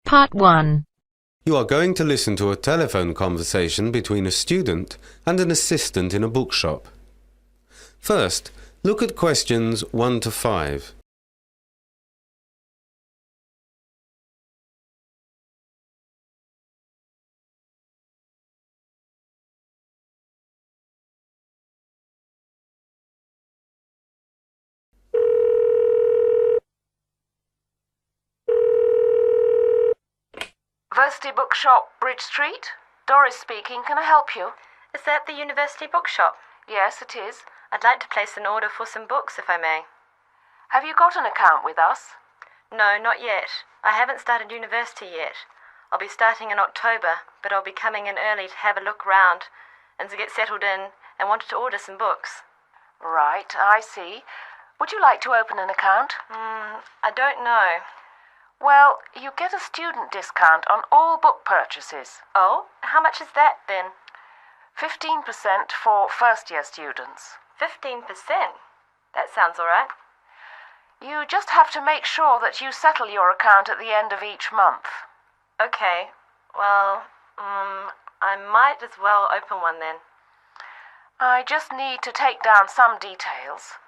Part 1. You are going to listen to a telephone conversation between a student and an assistant in a bookshop. First, look at questions 1 to 5. University Bookshop, Bridge Street. Doris speaking. Can I help you? Is that the University Bookshop? Yes, it is. I'd like to place an order for some books, if I may. Have you got an account with us? No, not yet. I haven't started university yet. I'll be starting in October, but I'll be coming in early to have a look round and to get settled in and wanted to order some books. Right, I see. Would you like to open an account? I don't know. Well, you get a student discount on all book purchases. Oh, how much is that then? 15% for first-year students. 15%? That sounds all right. You just have to make sure that you settle your account at the end of each month. Okay, well, I might as well open one then. I just need to take down some details.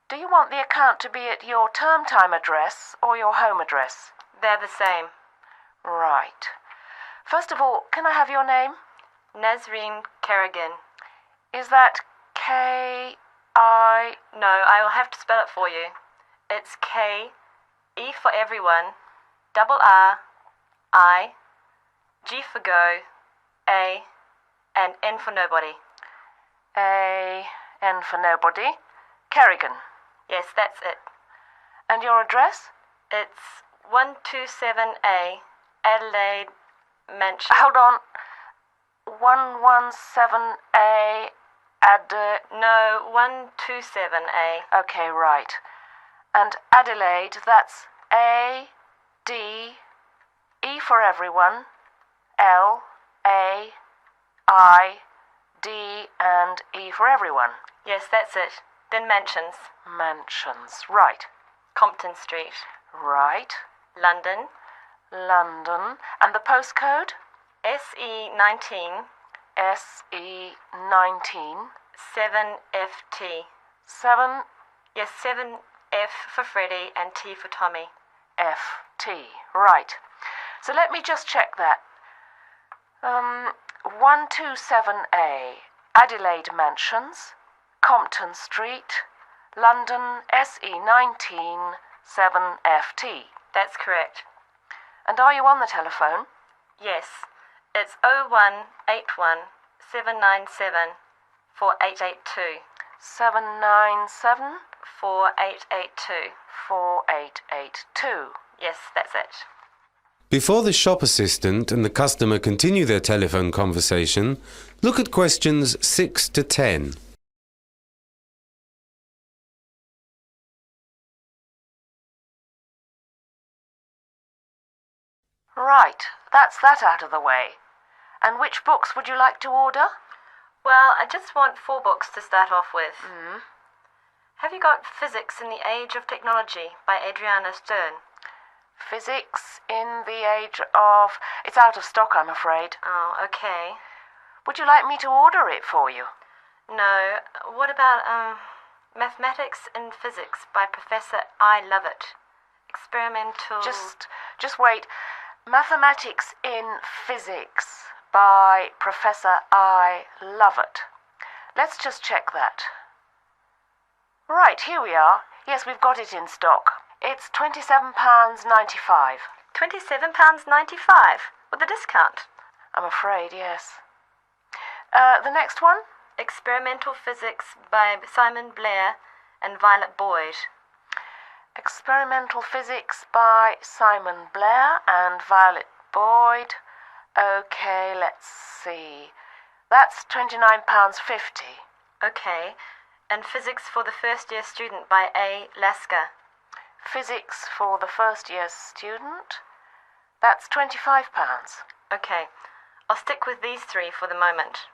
Do you want the account to be at your term time address or your home address? They're the same. Right. First of all, can I have your name? Nazreen Kerrigan. Is that K-I... No, I will have to spell it for you. It's K, E for everyone, double R, I, G for go, A, and N for nobody. A, N for nobody. Kerrigan. Yes, that's it. And your address? It's 127A, Adelaide Mansion. Hold on. 117A, No, 127A. Okay, right. And Adelaide, that's A, D, E for everyone, L, A, I, D, and E for everyone. Yes, that's it. Then Mansions. Mansions, right. Compton Street. Right. London. London. And the postcode? SE19. SE19. 7FT. 7 Yes, 7F for Freddie and T for Tommy. FT, right. So let me just check that. 127A, Adelaide Mansions, Compton Street, London, SE19 7FT. That's correct. And are you on the telephone? Yes, it's 0181 797 4882. 797 4882. 4882. Yes, that's it. Before the shop assistant and the customer continue their telephone conversation, look at questions 6 to 10. Right, that's that out of the way. And which books would you like to order? Well, I just want 4 books to start off with. Have you got Physics in the Age of Technology by Adriana Stern? Physics in the Age of... It's out of stock, I'm afraid. Oh, okay. Would you like me to order it for you? No. What about, Mathematics and Physics by Professor I. Lovett? Experimental... Just wait. Mathematics in Physics by Professor I. Lovett. Let's just check that. Right, here we are. Yes, we've got it in stock. It's £27.95. £27.95 with a discount. I'm afraid, yes. The next one? Experimental Physics by Simon Blair and Violet Boyd. Experimental Physics by Simon Blair and Violet Boyd. Okay, let's see. That's £29.50. Okay. And Physics for the First Year Student by A. Lasker. Physics for the first year student. That's £25. Okay. I'll stick with these 3 for the moment.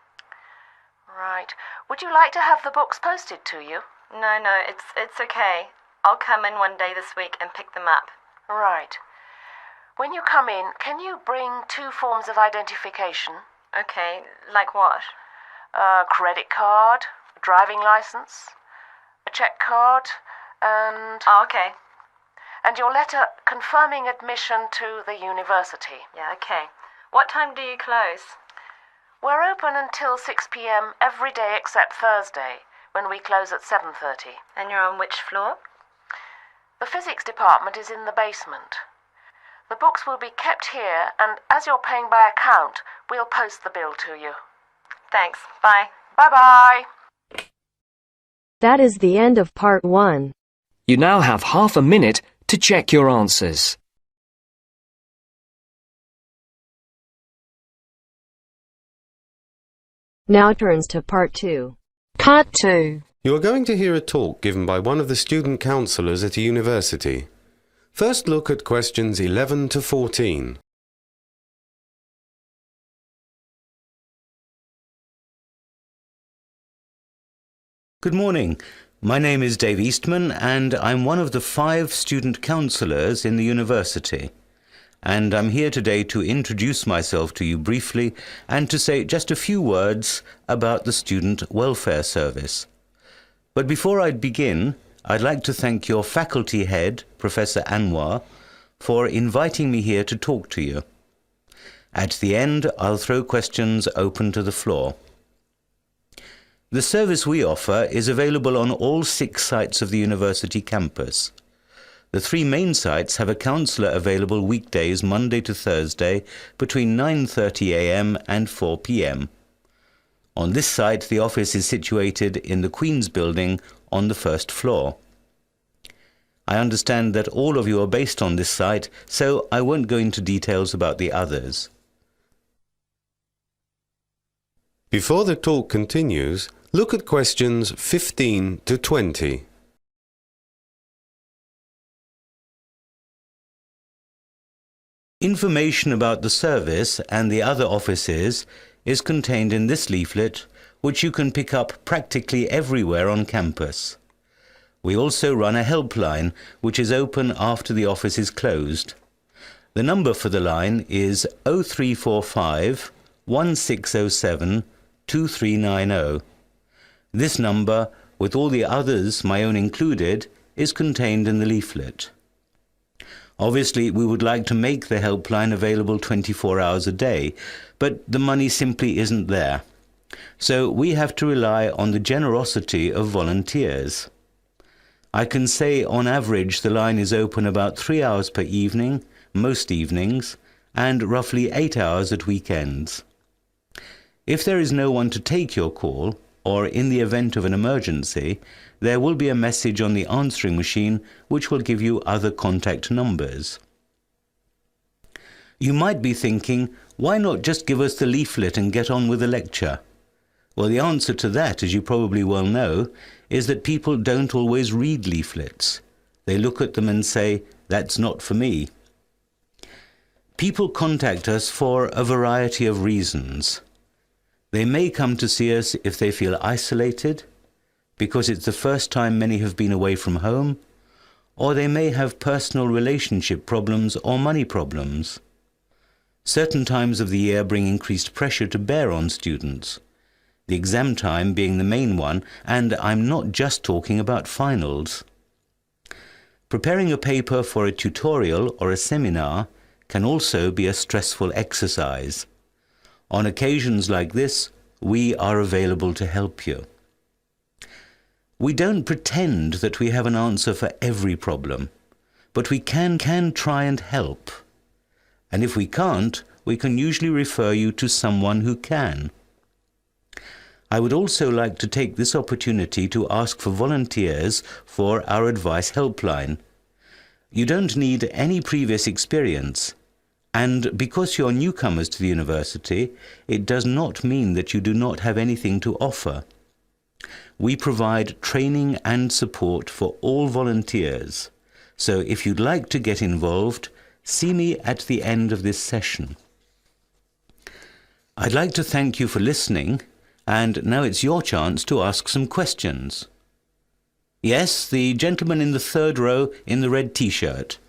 Right. Would you like to have the books posted to you? No, it's okay. I'll come in one day this week and pick them up. Right. When you come in, can you bring 2 forms of identification? Okay, like what? A credit card, a driving license, a cheque card, and... Oh, okay. And your letter confirming admission to the university. Yeah, okay. What time do you close? We're open until 6 p.m. every day except Thursday, when we close at 7:30. And you're on which floor? The physics department is in the basement. The books will be kept here, and as you're paying by account, we'll post the bill to you. Thanks. Bye. Bye-bye. That is the end of part 1. You now have half a minute to check your answers. Now turns to part 2. Part 2. You are going to hear a talk given by one of the student counsellors at a university. First look at questions 11 to 14. Good morning. My name is Dave Eastman and I'm one of the 5 student counsellors in the university. And I'm here today to introduce myself to you briefly and to say just a few words about the Student Welfare Service. But before I begin, I'd like to thank your faculty head, Professor Anwar, for inviting me here to talk to you. At the end, I'll throw questions open to the floor. The service we offer is available on all 6 sites of the university campus. The 3 main sites have a counsellor available weekdays Monday to Thursday between 9:30 a.m. and 4 p.m. On this site, the office is situated in the Queen's Building on the 1st floor. I understand that all of you are based on this site, so I won't go into details about the others. Before the talk continues, look at questions 15 to 20. Information about the service and the other offices is contained in this leaflet, which you can pick up practically everywhere on campus. We also run a helpline, which is open after the office is closed. The number for the line is 0345 1607 2390. This number, with all the others, my own included, is contained in the leaflet. Obviously, we would like to make the helpline available 24 hours a day, but the money simply isn't there. So we have to rely on the generosity of volunteers. I can say on average the line is open about 3 hours per evening, most evenings, and roughly 8 hours at weekends. If there is no one to take your call, or in the event of an emergency, there will be a message on the answering machine which will give you other contact numbers. You might be thinking, why not just give us the leaflet and get on with the lecture? Well, the answer to that, as you probably well know, is that people don't always read leaflets. They look at them and say, that's not for me. People contact us for a variety of reasons. They may come to see us if they feel isolated, because it's the first time many have been away from home, or they may have personal relationship problems or money problems. Certain times of the year bring increased pressure to bear on students, the exam time being the main one, and I'm not just talking about finals. Preparing a paper for a tutorial or a seminar can also be a stressful exercise. On occasions like this, we are available to help you. We don't pretend that we have an answer for every problem, but we can try and help. And if we can't, we can usually refer you to someone who can. I would also like to take this opportunity to ask for volunteers for our advice helpline. You don't need any previous experience, and because you're newcomers to the university, it does not mean that you do not have anything to offer. We provide training and support for all volunteers, so if you'd like to get involved, see me at the end of this session. I'd like to thank you for listening, and now it's your chance to ask some questions. Yes, the gentleman in the 3rd row in the red t-shirt.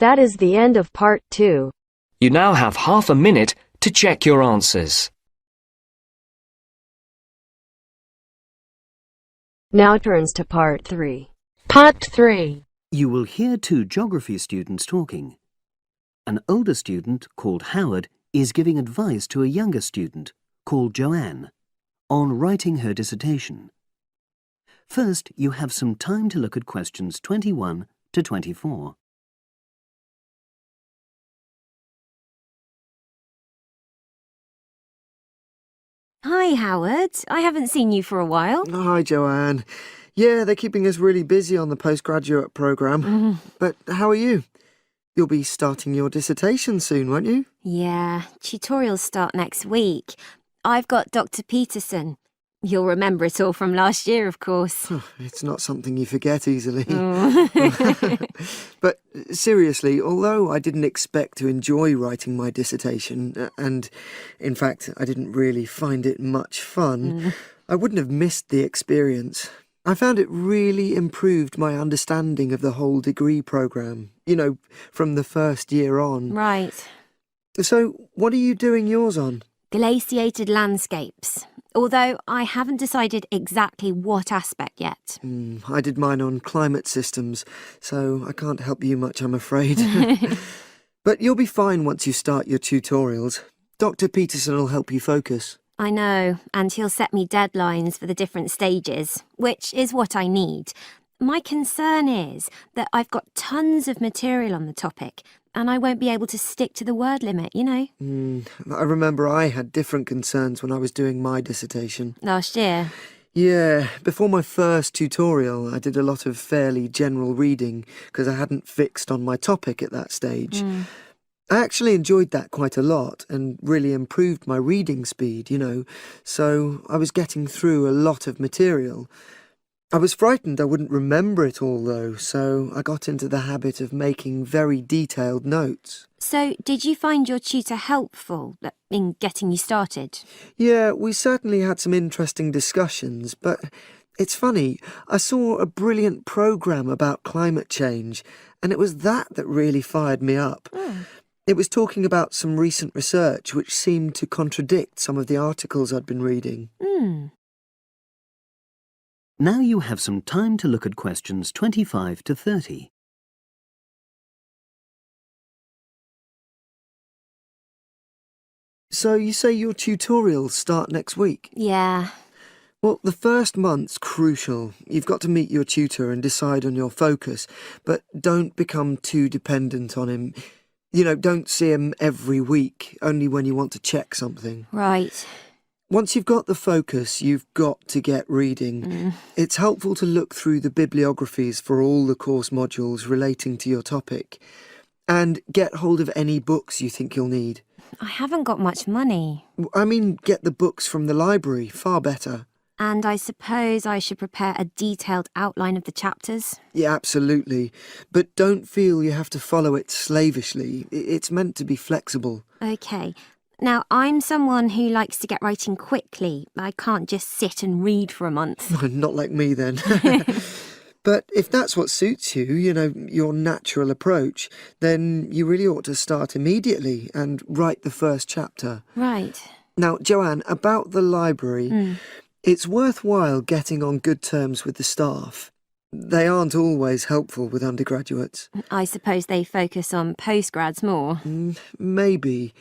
That is the end of part 2. You now have half a minute to check your answers. Now turns to part 3. Part 3. You will hear two geography students talking. An older student, called Howard, is giving advice to a younger student, called Joanne, on writing her dissertation. First, you have some time to look at questions 21 to 24. Hi, Howard. I haven't seen you for a while. Hi, Joanne. Yeah, they're keeping us really busy on the postgraduate programme. But how are you? You'll be starting your dissertation soon, won't you? Yeah, tutorials start next week. I've got Dr. Peterson. You'll remember it all from last year, of course. It's not something you forget easily. Oh. But seriously, although I didn't expect to enjoy writing my dissertation, and in fact I didn't really find it much fun, I wouldn't have missed the experience. I found it really improved my understanding of the whole degree programme, you know, from the first year on. Right. So, what are you doing yours on? Glaciated landscapes. Although I haven't decided exactly what aspect yet. I did mine on climate systems, so I can't help you much, I'm afraid. But you'll be fine once you start your tutorials. Dr. Peterson will help you focus. I know, and he'll set me deadlines for the different stages, which is what I need. My concern is that I've got tons of material on the topic, and I won't be able to stick to the word limit, you know. I remember I had different concerns when I was doing my dissertation. Last year. Yeah, before my first tutorial, I did a lot of fairly general reading because I hadn't fixed on my topic at that stage. I actually enjoyed that quite a lot and really improved my reading speed, you know, so I was getting through a lot of material. I was frightened I wouldn't remember it all, though, so I got into the habit of making very detailed notes. So, did you find your tutor helpful in getting you started? Yeah, we certainly had some interesting discussions, but it's funny, I saw a brilliant programme about climate change, and it was that really fired me up. It was talking about some recent research which seemed to contradict some of the articles I'd been reading. Now you have some time to look at questions 25 to 30. So you say your tutorials start next week? Yeah. Well, the first month's crucial. You've got to meet your tutor and decide on your focus, but don't become too dependent on him. You know, don't see him every week, only when you want to check something. Right. Once you've got the focus, you've got to get reading. It's helpful to look through the bibliographies for all the course modules relating to your topic, and get hold of any books you think you'll need. I haven't got much money. I mean, get the books from the library, far better. And I suppose I should prepare a detailed outline of the chapters? Yeah, absolutely. But don't feel you have to follow it slavishly. It's meant to be flexible. OK. Now, I'm someone who likes to get writing quickly. I can't just sit and read for a month. Not like me, then. But if that's what suits you, you know, your natural approach, then you really ought to start immediately and write the first chapter. Right. Now, Joanne, about the library, it's worthwhile getting on good terms with the staff. They aren't always helpful with undergraduates. I suppose they focus on postgrads more. Maybe.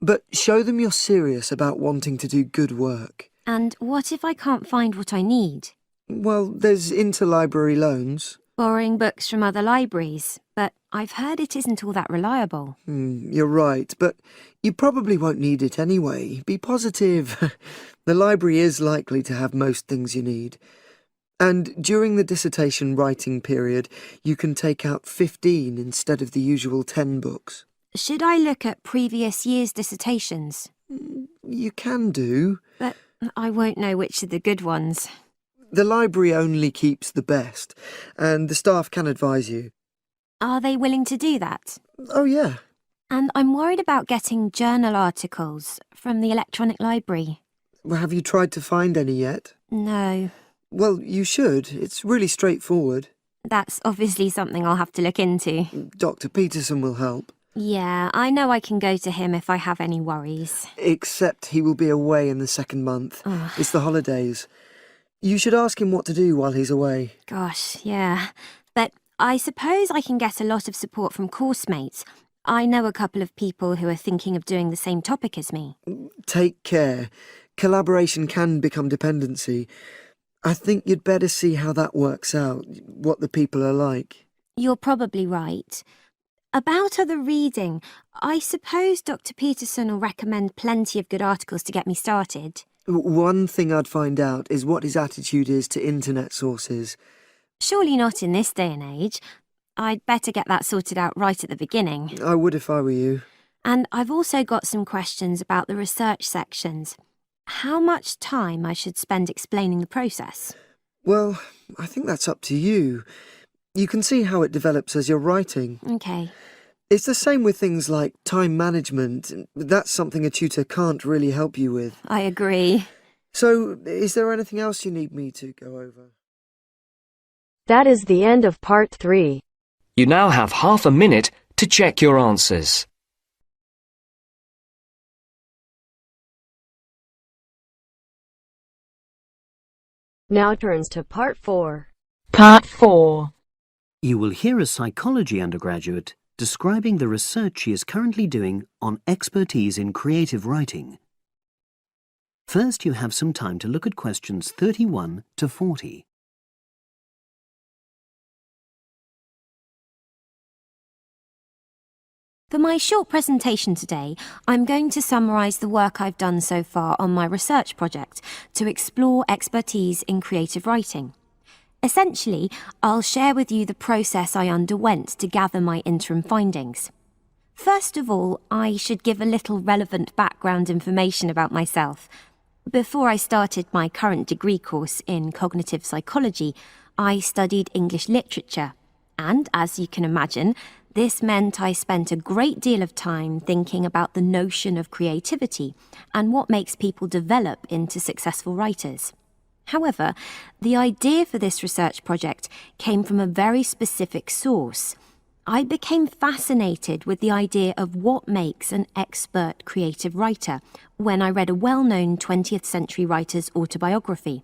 But show them you're serious about wanting to do good work. And what if I can't find what I need? Well, there's interlibrary loans. Borrowing books from other libraries, but I've heard it isn't all that reliable. You're right, but you probably won't need it anyway. Be positive. The library is likely to have most things you need. And during the dissertation writing period, you can take out 15 instead of the usual 10 books. Should I look at previous year's dissertations? You can do. But I won't know which are the good ones. The library only keeps the best, and the staff can advise you. Are they willing to do that? Oh, yeah. And I'm worried about getting journal articles from the electronic library. Well, have you tried to find any yet? No. Well, you should. It's really straightforward. That's obviously something I'll have to look into. Dr. Peterson will help. Yeah, I know I can go to him if I have any worries. Except he will be away in the second month. It's the holidays. You should ask him what to do while he's away. Gosh, yeah. But I suppose I can get a lot of support from course mates. I know a couple of people who are thinking of doing the same topic as me. Take care. Collaboration can become dependency. I think you'd better see how that works out, what the people are like. You're probably right. About other reading, I suppose Dr. Peterson will recommend plenty of good articles to get me started. One thing I'd find out is what his attitude is to internet sources. Surely not in this day and age. I'd better get that sorted out right at the beginning. I would if I were you. And I've also got some questions about the research sections. How much time I should spend explaining the process? Well, I think that's up to you. You can see how it develops as you're writing. OK. It's the same with things like time management. That's something a tutor can't really help you with. I agree. So, is there anything else you need me to go over? That is the end of part 3. You now have half a minute to check your answers. Now turns to part 4. Part 4. You will hear a psychology undergraduate describing the research she is currently doing on expertise in creative writing. First, you have some time to look at questions 31 to 40. For my short presentation today, I'm going to summarise the work I've done so far on my research project to explore expertise in creative writing. Essentially, I'll share with you the process I underwent to gather my interim findings. First of all, I should give a little relevant background information about myself. Before I started my current degree course in cognitive psychology, I studied English literature, and as you can imagine, this meant I spent a great deal of time thinking about the notion of creativity and what makes people develop into successful writers. However, the idea for this research project came from a very specific source. I became fascinated with the idea of what makes an expert creative writer when I read a well-known 20th century writer's autobiography.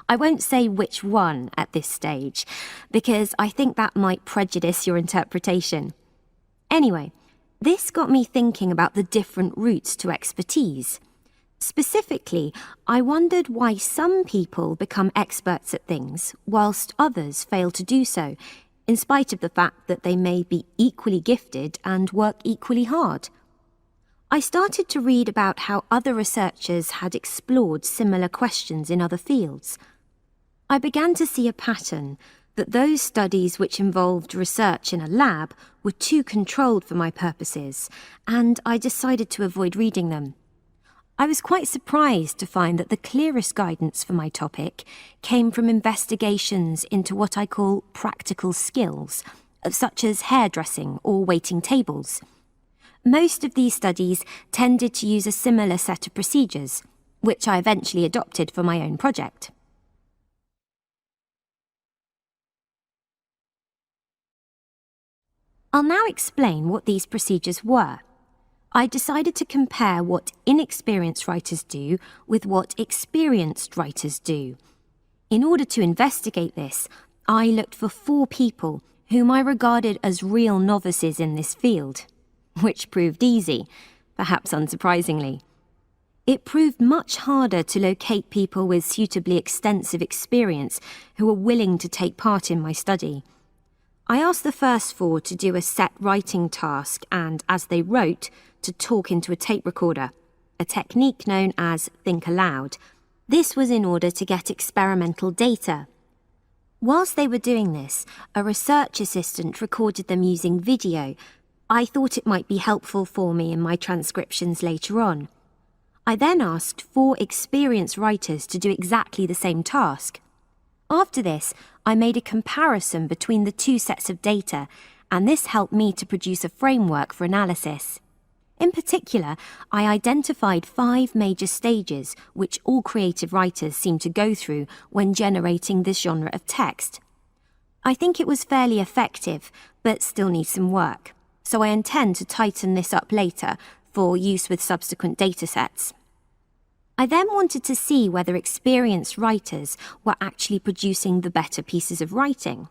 I won't say which one at this stage, because I think that might prejudice your interpretation. Anyway, this got me thinking about the different routes to expertise. Specifically, I wondered why some people become experts at things whilst others fail to do so, in spite of the fact that they may be equally gifted and work equally hard. I started to read about how other researchers had explored similar questions in other fields. I began to see a pattern that those studies which involved research in a lab were too controlled for my purposes, and I decided to avoid reading them. I was quite surprised to find that the clearest guidance for my topic came from investigations into what I call practical skills, such as hairdressing or waiting tables. Most of these studies tended to use a similar set of procedures, which I eventually adopted for my own project. I'll now explain what these procedures were. I decided to compare what inexperienced writers do with what experienced writers do. In order to investigate this, I looked for 4 people whom I regarded as real novices in this field, which proved easy, perhaps unsurprisingly. It proved much harder to locate people with suitably extensive experience who were willing to take part in my study. I asked the first 4 to do a set writing task and, as they wrote, to talk into a tape recorder, a technique known as think aloud. This was in order to get experimental data. Whilst they were doing this, a research assistant recorded them using video. I thought it might be helpful for me in my transcriptions later on. I then asked 4 experienced writers to do exactly the same task. After this, I made a comparison between the 2 sets of data, and this helped me to produce a framework for analysis. In particular, I identified 5 major stages which all creative writers seem to go through when generating this genre of text. I think it was fairly effective, but still needs some work, so I intend to tighten this up later for use with subsequent datasets. I then wanted to see whether experienced writers were actually producing the better pieces of writing.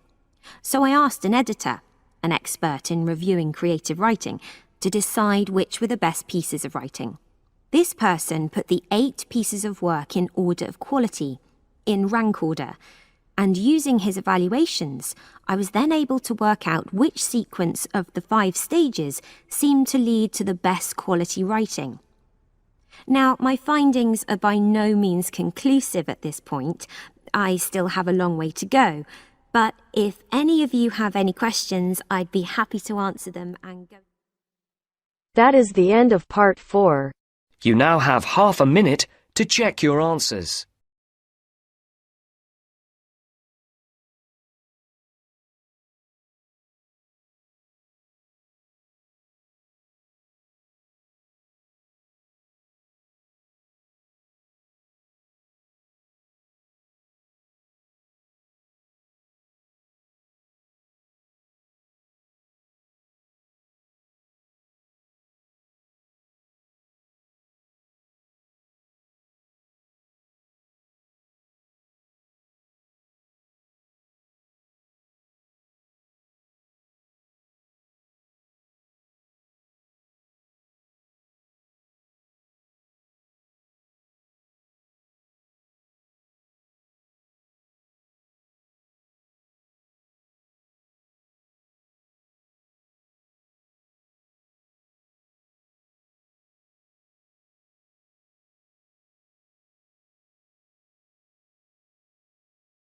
So I asked an editor, an expert in reviewing creative writing, to decide which were the best pieces of writing. This person put the 8 pieces of work in order of quality, in rank order, and using his evaluations, I was then able to work out which sequence of the 5 stages seemed to lead to the best quality writing. Now, my findings are by no means conclusive at this point. I still have a long way to go, but if any of you have any questions, I'd be happy to answer them and go. That is the end of part 4. You now have half a minute to check your answers.